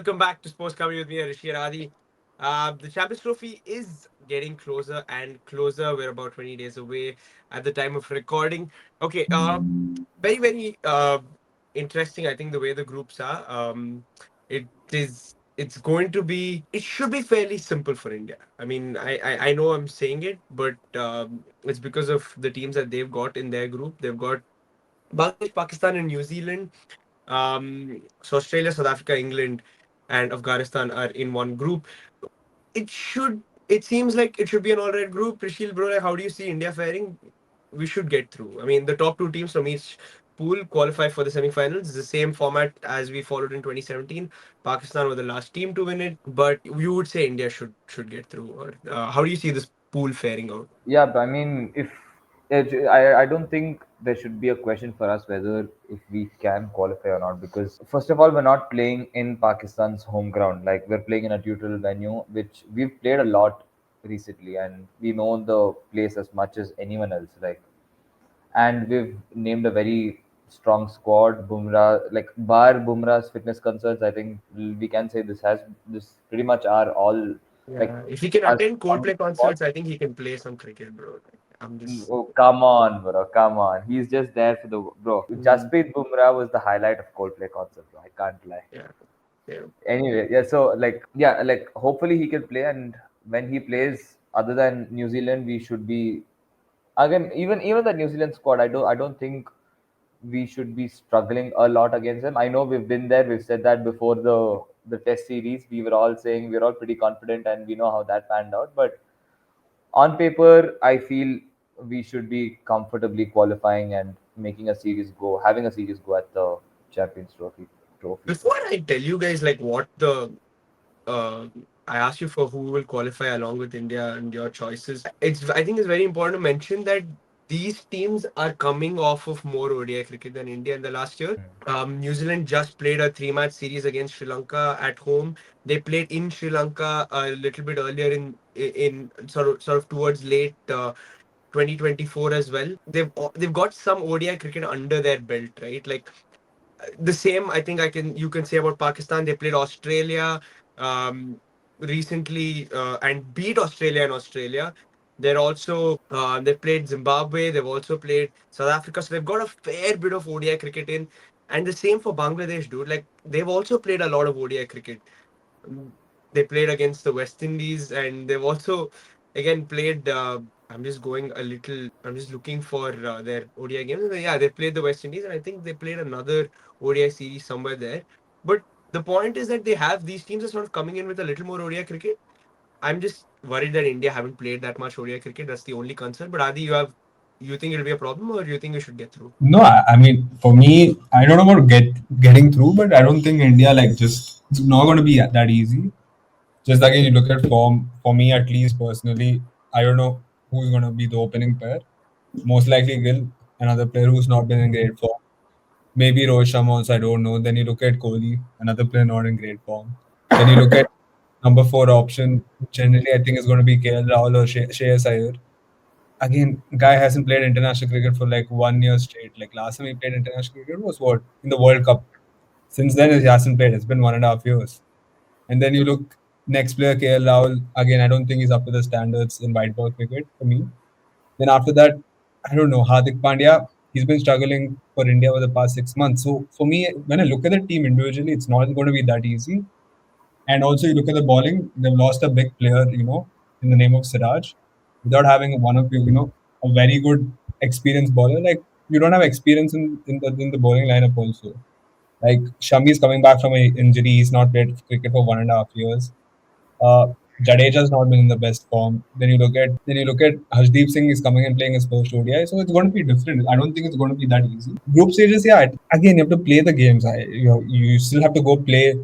welcome back to Sports Comedy with me, Rishi and Adi. The Champions Trophy is getting closer and closer. We're about 20 days away at the time of recording. Okay, very interesting. I think the way the groups are. It is. It's going to be. It should be fairly simple for India. I mean, I know I'm saying it, but it's because of the teams that they've got in their group. They've got Bangladesh, Pakistan, and New Zealand. So Australia, South Africa, England, and Afghanistan are in one group. It should. It seems like it should be an all-right group. Prishil, bro, like, how do you see India faring? We should get through. I mean, the top two teams from each pool qualify for the semi-finals. It's the same format as we followed in 2017. Pakistan were the last team to win it, but you would say India should get through. Or how do you see this pool faring out? Yeah, but I mean, I don't think there should be a question for us whether if we can qualify or not. Because first of all, we're not playing in Pakistan's home ground. Like we're playing in a neutral venue, which we've played a lot recently, and we know the place as much as anyone else. And we've named a very strong squad. Bumrah, like bar Bumrah's fitness concerns, I think we can say this pretty much are all like Yeah, if he can our attend strongest Coldplay squad. concerts, I think he can play some cricket, bro. Like, I'm just. Oh, come on, bro. Come on. He's just there for the bro. Mm, Jasprit Bumrah was the highlight of Coldplay concert, bro. I can't lie. yeah, yeah. Anyway, yeah. So yeah, hopefully he can play, and when he plays, other than New Zealand, we should be again. Even the New Zealand squad, I don't think we should be struggling a lot against them. I know we've been there. We've said that before the Test series. We were all saying we are all pretty confident, and we know how that panned out, but on paper, I feel we should be comfortably qualifying and making a series go, having a series go at the Champions Trophy. Trophy. Before I tell you guys like what the uh, I asked you for who will qualify along with India and your choices. I think it's very important to mention that these teams are coming off of more ODI cricket than India in the last year. New Zealand just played a three-match series against Sri Lanka at home. They played in Sri Lanka a little bit earlier in sort of towards late 2024 as well. They've got some ODI cricket under their belt, right? Like the same I think I can you can say about Pakistan. They played Australia um, recently and beat Australia in Australia. They're also they played Zimbabwe. They've also played South Africa. So they've got a fair bit of ODI cricket in. And the same for Bangladesh, dude. Like they've also played a lot of ODI cricket. Mm, They played against the West Indies, and they've also again played. I'm just going a little. I'm just looking for their ODI games. Yeah, they played the West Indies, and I think they played another ODI series somewhere there. But the point is that they have these teams are sort of coming in with a little more ODI cricket. I'm just worried that India haven't played that much ODI cricket. That's the only concern. But Adi, you think it'll be a problem, or you think we should get through? No, I mean, for me, I don't know about getting through, but I don't think India just it's not going to be that easy. Just again, you look at form. For me, at least personally, I don't know who's going to be the opening pair. Most likely Gill, another player who's not been in great form. Maybe Rohit Sharma also, I don't know. Then you look at Kohli, another player not in great form. Then you look at number four option. Generally, I think it's going to be KL Rahul or Shreyas Iyer. Again, guy hasn't played international cricket for like 1 year straight. Like last time he played international cricket was what in the World Cup. Since then, he hasn't played. It's been 1.5 years. And then you look next player KL Rahul. Again, I don't think he's up to the standards in white ball cricket for me. Then after that, I don't know Hardik Pandya. He's been struggling for India over the past 6 months. So for me, when I look at the team individually, it's not going to be that easy. And also, you look at the bowling, they've lost a big player, in the name of Siraj, without having one of a very good experienced bowler. Like you don't have experience in the bowling lineup also. Like Shami is coming back from an injury; he's not played cricket for 1.5 years. Uh, Jadeja's not been in the best form. Then you look at Harshdeep Singh is coming and playing his first ODI, so it's going to be different. I don't think it's going to be that easy. Group stages, yeah. Again, you have to play the games. You still have to go play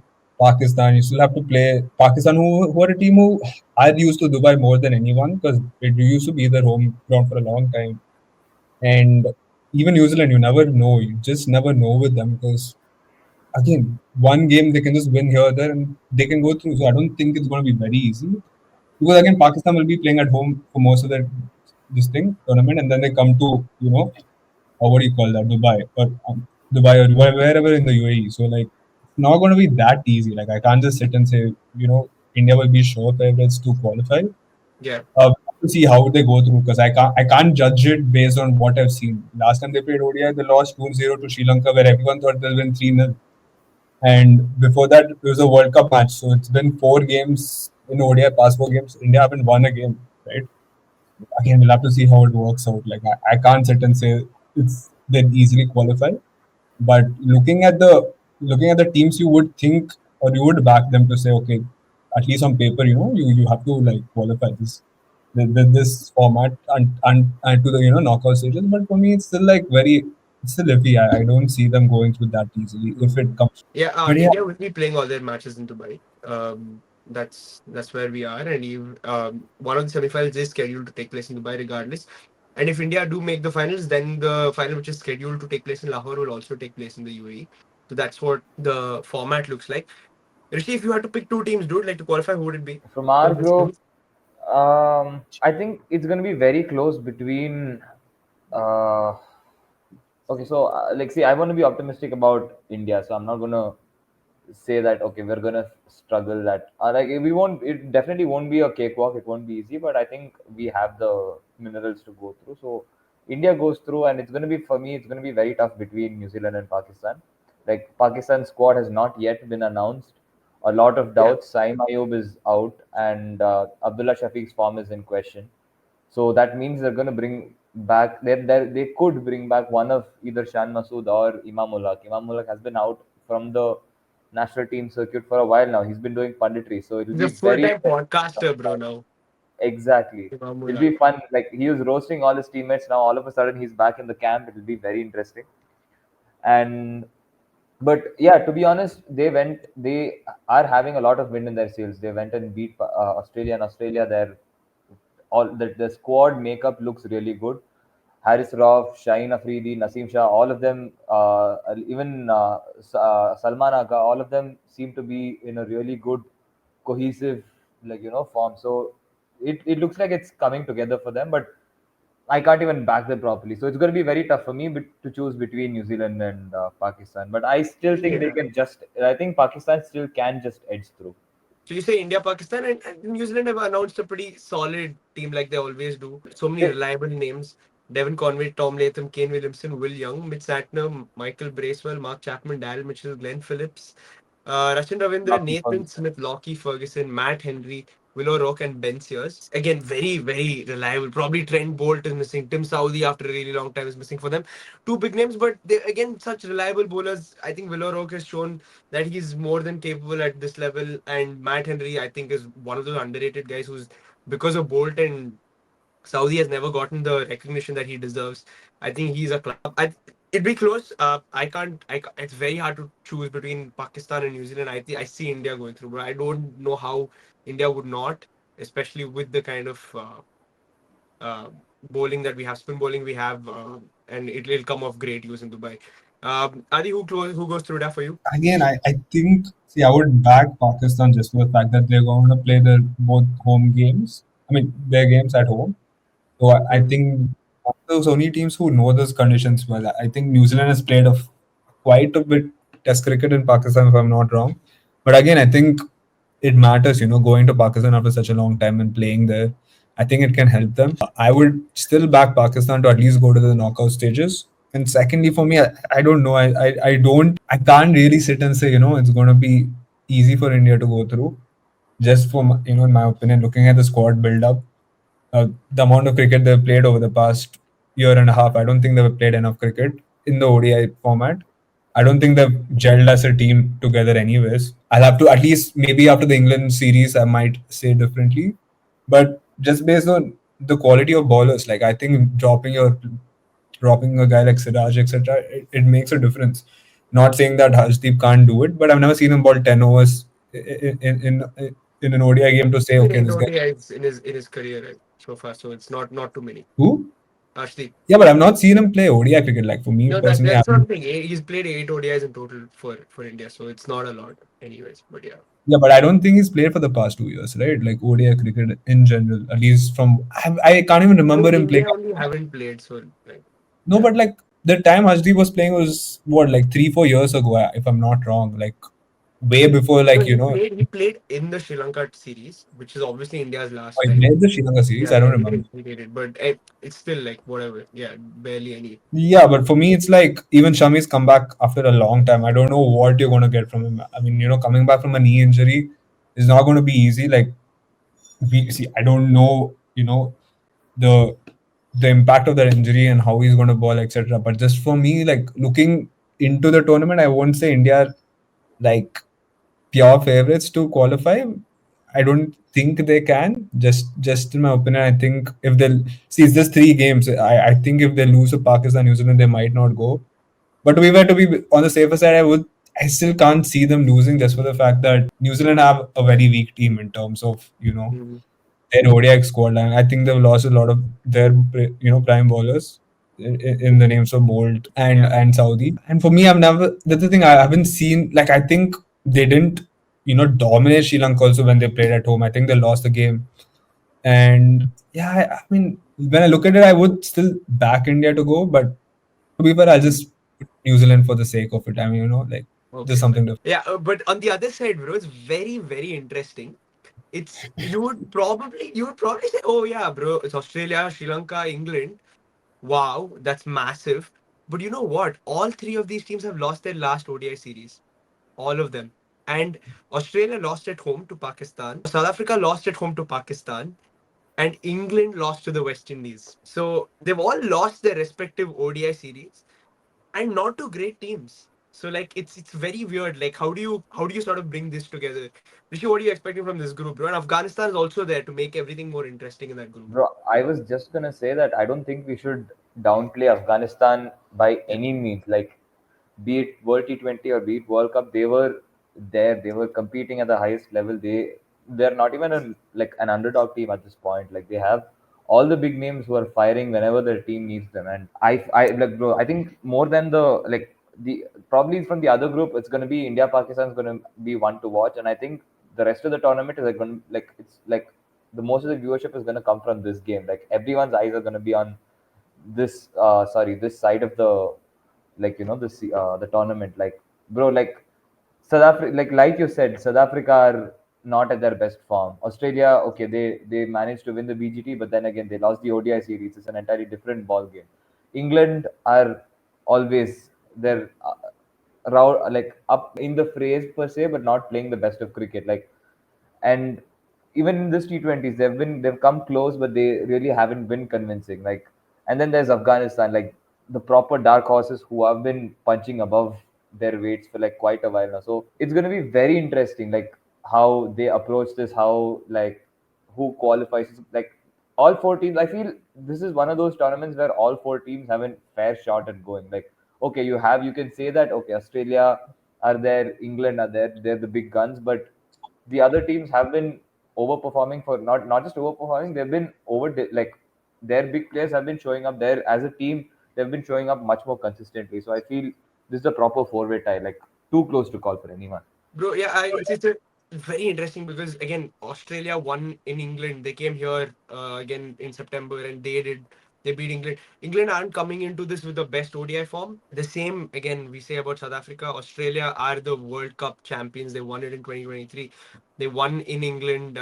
Pakistan. You still have to play Pakistan, who are a team who are used to Dubai more than anyone because it used to be their home ground for a long time. And even New Zealand, you never know. You just never know with them because again, one game they can just win here or there and they can go through. So I don't think it's going to be very easy. Because again, Pakistan will be playing at home for most of the this thing tournament, and then they come to or what do you call that, Dubai or wherever in the UAE. So like, it's not going to be that easy. Like, I can't just sit and say, India will be sure favorites to qualify. Yeah. To see how they go through, because I can't judge it based on what I've seen. Last time they played ODI, they lost 2-0 to Sri Lanka, where everyone thought they'll win 3-0. And before that, it was a World Cup match. So it's been 4 games in ODI, past 4 games. India haven't won a game, right? Again, we'll have to see how it works out. Like, I can't sit and say it's they easily qualify. But looking at the teams, you would think, or you would back them to say, okay, at least on paper, you have to like qualify this format and to the knockout stages. But for me, it's still like it's still iffy. I don't see them going through that easily if Mhm. it comes. Yeah, But yeah, India will be playing all their matches in Dubai. That's where we are, and one of the semifinals is scheduled to take place in Dubai, regardless. And if India do make the finals, then the final, which is scheduled to take place in Lahore, will also take place in the UAE. So that's what the format looks like. Rishi, if you had to pick two teams, dude, like to qualify, who would it be From our from this group, group? I think it's going to be very close between. Uh, okay, so like, see, I want to be optimistic about India, so I'm not going to say that okay, we're going to struggle. That like we won't. It definitely won't be a cakewalk. It won't be easy, but I think we have the minerals to go through. So India goes through, and it's going to be for me. It's going to be very tough between New Zealand and Pakistan. Like Pakistan squad has not yet been announced. A lot of Yeah, doubts. Saim Ayub is out, and Abdullah Shafiq's form is in question. So that means they're going to bring back. They could bring back one of either Shan Masood or Imam Ulaq. Imam Ulaq has been out from the national team circuit for a while now. He's been doing punditry, so it'll he's a be very full-time podcaster, bro. Now, exactly. It'll Imamullah. be fun. Like he was roasting all his teammates. Now all of a sudden he's back in the camp. It'll be very interesting. And but yeah, to be honest, they are having a lot of wind in their sails. They went and beat Australia, and Australia, the squad makeup looks really good. Haris Rauf, Shaheen Afridi, Naseem Shah, all of them, even Salman Aga, all of them seem to be in a really good, cohesive, like form. So it looks like it's coming together for them, but I can't even back them properly. So it's going to be very tough for me to choose between New Zealand and Pakistan. But I still think they Yeah. can just. I think Pakistan still can just edge through. So you say India, Pakistan, and New Zealand have announced a pretty solid team like they always do. So many They, reliable names: Devon Conway, Tom Latham, Kane Williamson, Will Young, Mitch Santner, Michael Bracewell, Mark Chapman, Daryl Mitchell, Glenn Phillips, Rachin Ravindra, Lucky Nathan Ferguson. Smith, Lockie Ferguson, Matt Henry, Willow Rock, and Ben Sears. Again, very, very reliable. Probably Trent Bolt is missing. Tim Southee, after a really long time, is missing for them. Two big names, but they again such reliable bowlers. I think Willow Rock has shown that he's more than capable at this level. And Matt Henry, I think, is one of those underrated guys who's, because of Bolt and Saudi, has never gotten the recognition that he deserves. I think he's a club. It'd be close. I can't. It's very hard to choose between Pakistan and New Zealand. I see India going through, but I don't know how India would not, especially with the kind of uh, bowling that we have, spin bowling we have, and it'll come off great use in Dubai. Adi, who goes through that for you? again, I think, see, I would back Pakistan just for the fact that they're going to play their both home games. I mean, their games at home. So I Mm. think those only teams who know those conditions well. I think New Zealand has played quite a bit Test cricket in Pakistan, if I'm not wrong. But again, I think it matters, going to Pakistan after such a long time and playing there. I think it can help them. I would still back Pakistan to at least go to the knockout stages. And secondly, for me, I don't know. I can't really sit and say, it's going to be easy for India to go through. Just for, in my opinion, looking at the squad build up, the amount of cricket they've played over the past year and a half, I don't think they've played enough cricket in the ODI format. I don't think they've gelled as a team together, anyways. I'll have to, at least maybe after the England series, I might say differently. But just based on the quality of bowlers, like I think dropping a guy like Siraj, etc., it makes a difference. Not saying that Harshdeep can't do it, but I've never seen him bowl 10 overs in an ODI game to say, Been okay, eight this guy. ODIs in his career so far, so it's not too many. Who? Actually, Yeah, but I've not seen him play ODI cricket. Like for me no, personally, I that's haven't. something. He's played eight ODIs in total for India, so it's not a lot, anyways. But yeah, Yeah, but I don't think he's played for the past 2 years, right? Like ODI cricket in general, at least from I can't even I remember think him playing. India only haven't played, so like, No, yeah. but like the time Hajdi was playing was what, like 3-4 years ago, if I'm not wrong. Like way before, No, like, he played. He played in the Sri Lanka series, which is obviously India's last I time. played the Sri Lanka series. Yeah, I don't yeah, he remember. did. He did it, but it's still like whatever. Yeah, barely any. Yeah, but for me, it's like even Shami's come back after a long time. I don't know what you're going to get from him. I mean, coming back from a knee injury is not going to be easy. Like, we see, I don't know, the the impact of that injury and how he's going to ball, etc. But just for me, like looking into the tournament, I won't say India are like pure favorites to qualify. I don't think they can. Just in my opinion, I think if they see it's just 3 games. I think if they lose to Pakistan, New Zealand, they might not go. But we were to be on the safer side. I still can't see them losing just for the fact that New Zealand have a very weak team in terms of Mhm. their ODI squad line. I think they've lost a lot of their prime bowlers in the names of Bolt and Yeah. and Saudi. And for me, I've never. That's the thing. I haven't seen. Like, I think they didn't dominate Sri Lanka also when they played at home. I think they lost the game. And yeah, I mean, when I look at it, I would still back India to go, but to be fair, I'll just put New Zealand for the sake of it. I mean, like just Okay. something different. Yeah, but on the other side, bro, it's very, very interesting. It's you would probably say, oh yeah, bro, it's Australia, Sri Lanka, England. Wow, that's massive. But you know what? All three of these teams have lost their last ODI series. All of them. And Australia lost at home to Pakistan. South Africa lost at home to Pakistan. And England lost to the West Indies. So they've all lost their respective ODI series and not to great teams. So like it's very weird. Like how do you sort of bring this together? Rishi, what are you expecting from this group, bro? And Afghanistan is also there to make everything more interesting in that group. Bro, I was just gonna say that I don't think we should downplay Afghanistan by Yeah. any means. Like, be it World T20 or be it World Cup, they were there. They were competing at the highest level. They're not even like an underdog team at this point. Like, they have all the big names who are firing whenever their team needs them. And I like, bro. I think more than the probably from the other group, it's gonna be India. Pakistan is gonna be one to watch, and I think the rest of the tournament is like going like it's like the most of the viewership is gonna come from this game. Like, everyone's eyes are gonna be on this side of the the tournament. Like, bro, like South Africa, like you said, South Africa are not at their best form. Australia, okay, they managed to win the BGT, but then again they lost the ODI series. It's an entirely different ball game. England are always they're like up in the phrase per se, but not playing the best of cricket. Like, and even in this T20s, they've come close, but they really haven't been convincing. Like, and then there's Afghanistan, like the proper dark horses who have been punching above their weights for like quite a while now. So it's going to be very interesting, like how they approach this, how like who qualifies. Like, all 4 teams, I feel this is one of those tournaments where all 4 teams have a fair shot at going. Like, okay, you can say that okay, Australia are there, England are there, they're the big guns, but the other teams have been overperforming for not just overperforming, they've been like their big players have been showing up there as a team. They've been showing up much more consistently. So I feel this is a proper four-way tie, like too close to call for anyone. Bro, yeah, it's a very interesting because again, Australia won in England. They came here again in September and they beat England. England aren't coming into this with the best ODI form. The same again we say about South Africa. Australia are the World Cup champions. They won it in 2023. They won in England,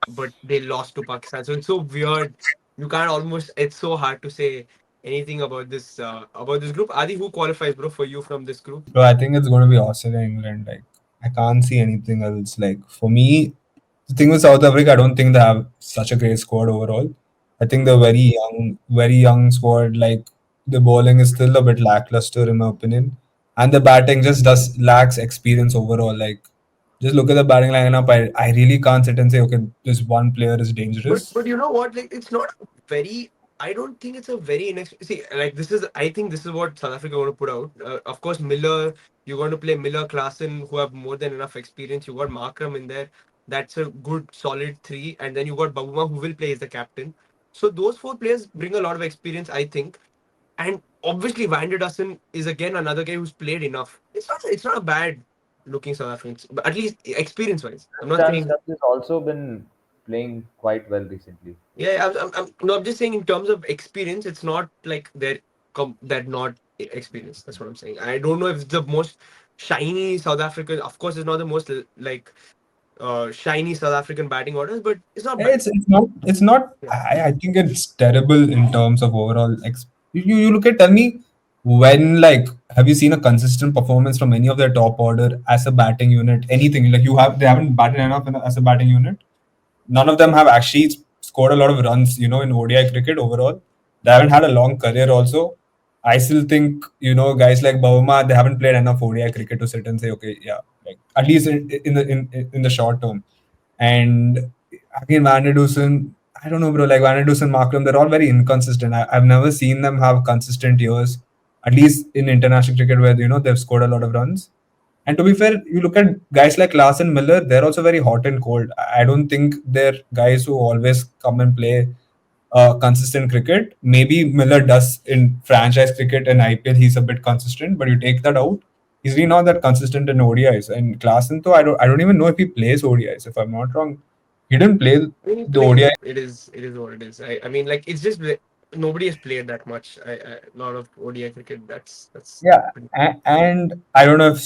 but they lost to Pakistan. So it's so weird. You can't almost. It's so hard to say anything about this group. Adi, who qualifies, bro, for you from this group? So I think it's going to be Australia, England. Like, I can't see anything else. Like, for me, the thing with South Africa, I don't think they have such a great squad overall. I think they're Mm. very young squad. Like, the bowling is still a bit lackluster in my opinion, and the batting just does lacks experience overall. Like, just look at the batting lineup. I really can't sit and say okay, this one player is dangerous. But you know what? Like it's not very. I don't think it's a very see. Like this is. I think this is what South Africa want to put out. Of course, Miller. You're going to play Miller, Klassen, who have more than enough experience. You got Markram in there. That's a good solid three, and then you got Babuma, who will play as the captain. So those four players bring a lot of experience, I think. And obviously, Vanderdussen is again another guy who's played enough. It's not a bad looking South African, but at least experience wise. I'm not Stan saying. Stubbs has also been playing quite well recently. Yeah, no, I'm just saying in terms of experience, it's not like they're not experienced. That's what I'm saying. I don't know if it's the most. shiny South African. Of course, it's not the most like shiny South African batting orders, but it's not bad. It's not. Yeah. I think it's terrible in terms of overall. You look at, tell me, when, like, have you seen a consistent performance from any of their top order as a batting unit? Anything like you have, they haven't batted enough as a batting unit. None of them have actually scored a lot of runs, in ODI cricket overall. They haven't had a long career also. I still think, guys like Bavuma, they haven't played enough ODI cricket to sit and say, okay, yeah, like at least in the short term. And again, Van der Dusen, I don't know, bro, like Van der Dusen, Markram, they're all very inconsistent. I've never seen them have consistent years, at least in international cricket where, they've scored a lot of runs. And to be fair, you look at guys like Larson Miller, they're also very hot and cold. I don't think they're guys who always come and play consistent cricket. Maybe Miller does in franchise cricket and IPL, he's a bit consistent, but you take that out, he's really not that consistent in ODIs. And Klaasen, though, I don't even know if he plays ODIs. If I'm not wrong, he didn't play I mean, he the plays. ODI. It is what it is. I mean, like it's just nobody has played that much. A lot of ODI cricket. That's Yeah, pretty. and I don't know if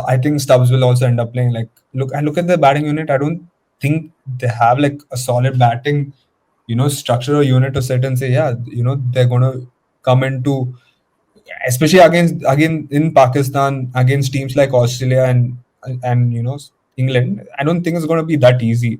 I think Stubbs will also end up playing. Like, look at the batting unit. I don't think they have like a solid batting, structure or unit to sit and say, yeah, they're gonna come into, especially against again in Pakistan against teams like Australia and England. I don't think it's gonna be that easy.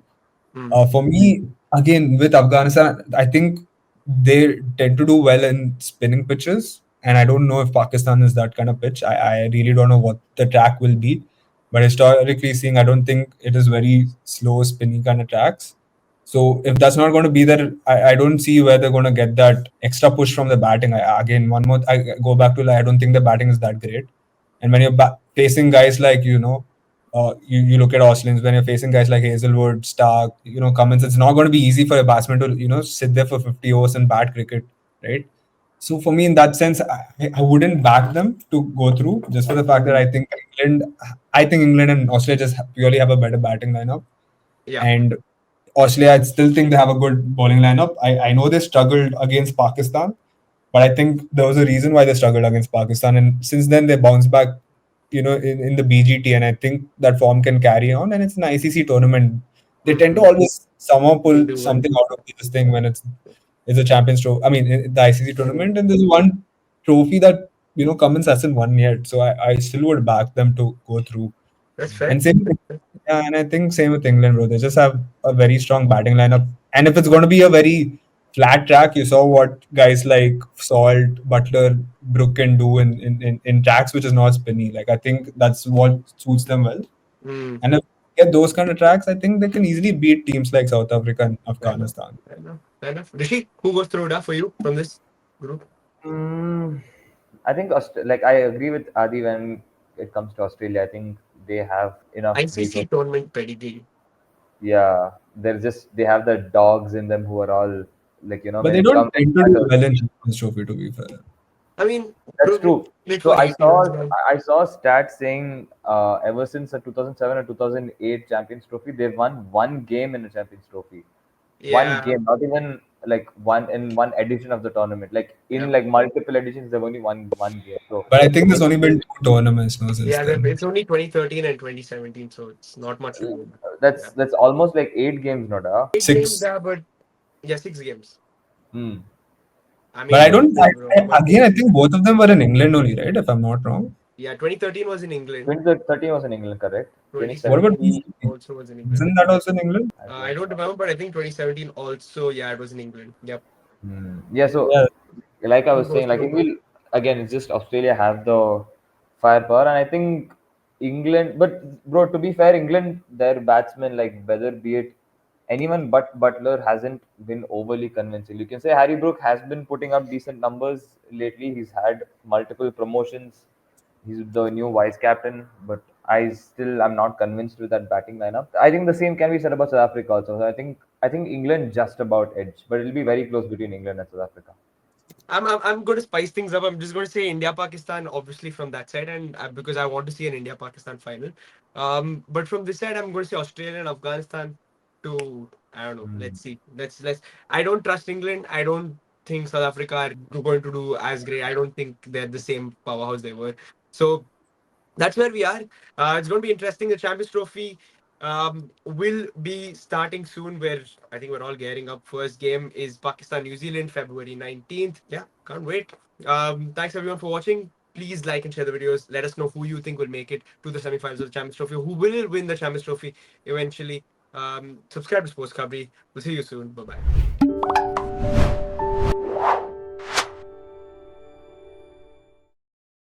Mm. For me, again, with Afghanistan, I think they tend to do well in spinning pitches. And I don't know if Pakistan is that kind of pitch. I really don't know what the track will be. But historically seeing, I don't think it is very slow, spinny kind of tracks. So if that's not going to be there, I don't see where they're going to get that extra push from the batting. Again, one more, I go back to, like, I don't think the batting is that great. And when you're facing guys like, you look at Australians, when you're facing guys like Hazelwood, Stark, Cummins, it's not going to be easy for a batsman to, sit there for 50 overs and bat cricket, right? So for me, in that sense, I wouldn't back them to go through just for the fact that Mm. I think England and Australia just purely have a better batting lineup. Yeah. And Australia, I still think they have a good bowling lineup. I know they struggled against Pakistan, but I think there was a reason why they struggled against Pakistan. And since then, they bounced back, in the BGT. And I think that form can carry on. And it's an ICC tournament. They tend to Mm. always somehow They pull do well. something out of this thing when it's a Champions Trophy. I mean, the ICC Mm. tournament. And there's one trophy that, Cummins hasn't won yet. So I still would back them to go through. That's fair. And same, yeah, and I think same with England, bro. They just have a very strong batting lineup. And if it's going to be a very flat track, you saw what guys like Salt, Butler, Brook can do in tracks which is not spinny. Like, I think that's what suits them well. Mm. And if they get those kind of tracks, I think they can easily beat teams like South Africa and Fair enough. Afghanistan. Fair enough. Fair enough. Rishi, who goes through that for you from this group? Mm, I think like I agree with Adi when it comes to Australia. I think they have enough ICC resources. tournament pedigree. Yeah, they're just they have the dogs in them who are all like But when they it don't comes to tend to do battles. well in Champions Trophy, to be fair. I mean, That's bro, they true. played So for 18 as well. I saw stats saying ever since the 2007 or 2008 Champions Trophy, they've won one game in the Champions Trophy. One Yeah. game, not even like one in one edition of the tournament. Like Yeah. in like multiple editions, they've only won one game. So But I think there's it, only been two tournaments now since Yeah, then. it's only 2013 and 2017, so it's not much to go. Yeah. that's almost like 8 games, not a. 8 games, Six. yeah, but yeah, 6 games. Hmm. I But I mean, So don't. bro, come on. Again, I think both of them were in England only, right? If I'm not wrong. Yeah, 2013 was in England. 2013 was in England, correct? What about 2017 2017. 2017? also was in England. Isn't that also in England? I I don't don't know. remember, but I think 2017 also, yeah, it was in England. Yep. Yeah, so Yeah. like I Who was goes saying, like through? it will again. It's just Australia have the firepower, and I think England. But bro, to be fair, England their batsmen like whether be it anyone but Butler hasn't been overly convincing. You can say Harry Brook has been putting up decent numbers lately. He's had multiple promotions. He's the new vice captain, but I still am not convinced with that batting lineup. I think the same can be said about South Africa also. So I think England just about edge, but it'll be very close between England and South Africa. I'm going to spice things up. I'm just going to say India Pakistan, obviously from that side, and because I want to see an India Pakistan final. But from this side, I'm going to say Australia and Afghanistan. To I don't know. Hmm. Let's see. Let's. I don't trust England. I don't think South Africa are going to do as great. I don't think they're the same powerhouse they were. So that's where we are. It's going to be interesting. The Champions Trophy will be starting soon. Where I think we're all gearing up. First game is Pakistan New Zealand, February 19th. Yeah, can't wait. Thanks everyone for watching. Please like and share the videos. Let us know who you think will make it to the semifinals of the Champions Trophy. Who will win the Champions Trophy eventually? Subscribe to Sports Kabri. We'll see you soon. Bye bye.